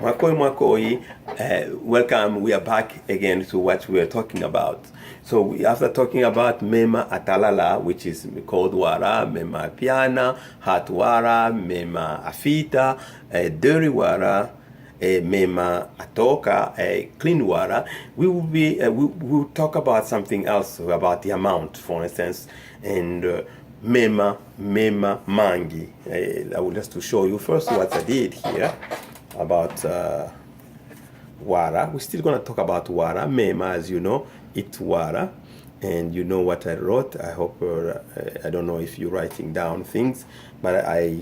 Mwakoi, welcome. We are back again to what we are talking about. So after talking about MEMA Atalala, which is cold water, MEMA Piana, hot water, MEMA Afita, dirty water, MEMA Atoka, clean water, we will talk about something else, about the amount, for instance, and MEMA Mangi. I will just to show you first what I did here about water. We're still going to talk about water. MEMA, as you know, it's water. And you know what I wrote. I hope, I don't know if you're writing down things, but I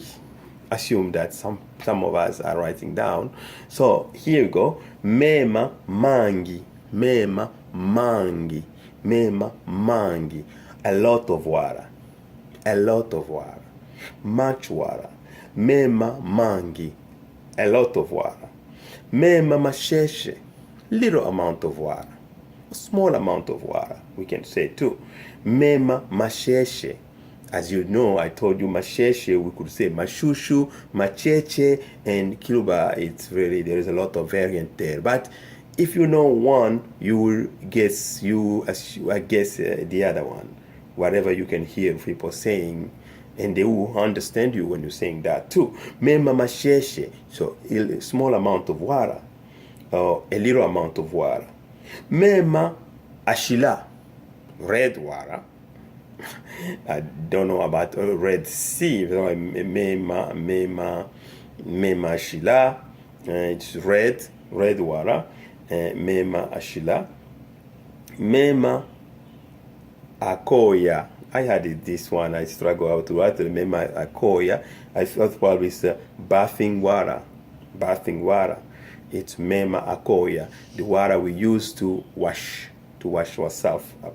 assume that some of us are writing down. So here you go. MEMA Mangi. MEMA Mangi. MEMA Mangi. A lot of water. A lot of water. Much water. MEMA Mangi. A lot of water. MEMA Masheshe. Little amount of water. A small amount of water, we can say too. MEMA Masheshe. As you know, I told you Masheshe, we could say Mashushu, Macheche, and Kiluba. It's really, there is a lot of variant there. But if you know one, you will guess, the other one. Whatever you can hear people saying, and they will understand you when you're saying that too. MEMA Masheshe, so a small amount of water, or a little amount of water. MEMA Ashila, red water. I don't know about Red Sea. MEMA Ashila, it's red water. MEMA Ashila. MEMA Akoya. I had this one. I struggle out to write. MEMA Akoya. I thought probably it's bathing water. Bathing water. It's MEMA Akoya, the water we use to wash ourselves up.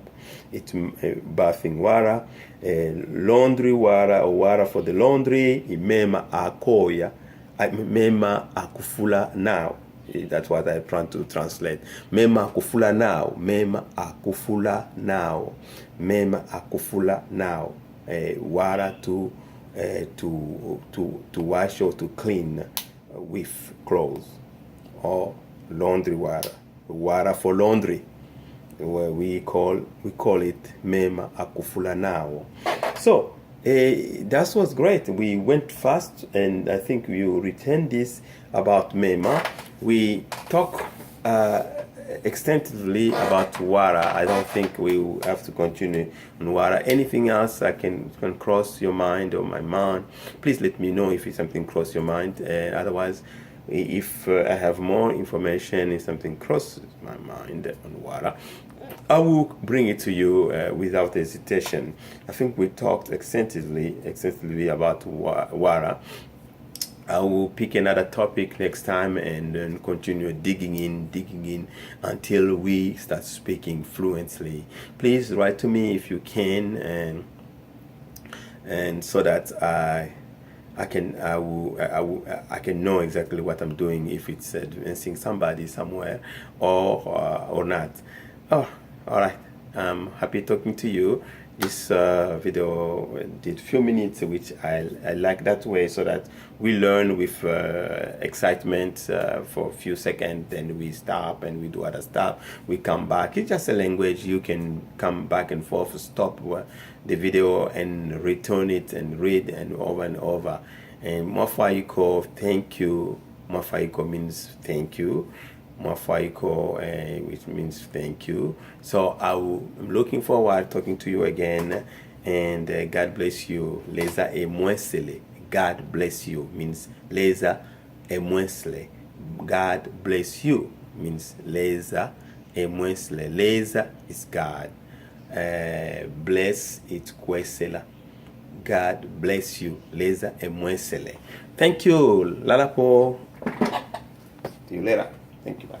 It's bathing water, laundry water, or water for the laundry. MEMA Akoya, MEMA Akufula now. That's what I plan to translate. MEMA Akufula now. MEMA Akufula now. MEMA Akufula now. Water to wash or to clean with clothes. Or laundry water for laundry, where we call it MEMA Akufula now. So that was great. We went fast, and I think we will return this about MEMA. We talk extensively about water. I don't think we will have to continue on water. Anything else I can cross your mind or my mind, please let me know if it's something cross your mind. Otherwise, if I have more information, if something crosses my mind on water, I will bring it to you without hesitation. I think we talked extensively about water. I will pick another topic next time and then continue digging in until we start speaking fluently. Please write to me if you can, and so that I can know exactly what I'm doing, if it's advancing somebody somewhere or not. Oh, all right. I'm happy talking to you. This video did few minutes, which I like that way, so that we learn with excitement for a few seconds, then we stop and we do other stuff. We come back. It's just a language. You can come back and forth, stop the video and return it and read and over. And Mafaiko, thank you. Mafaiko means thank you. Mafaiko, which means thank you. So I'm looking forward talking to you again, and God bless you. Leza emwesele. God bless you means leza emwesele. God bless you means leza emwesele. Leza is God. Bless it kwesela. God bless you. Leza emwesele. Thank you. Lalapo. See you later. Thank you. Bye.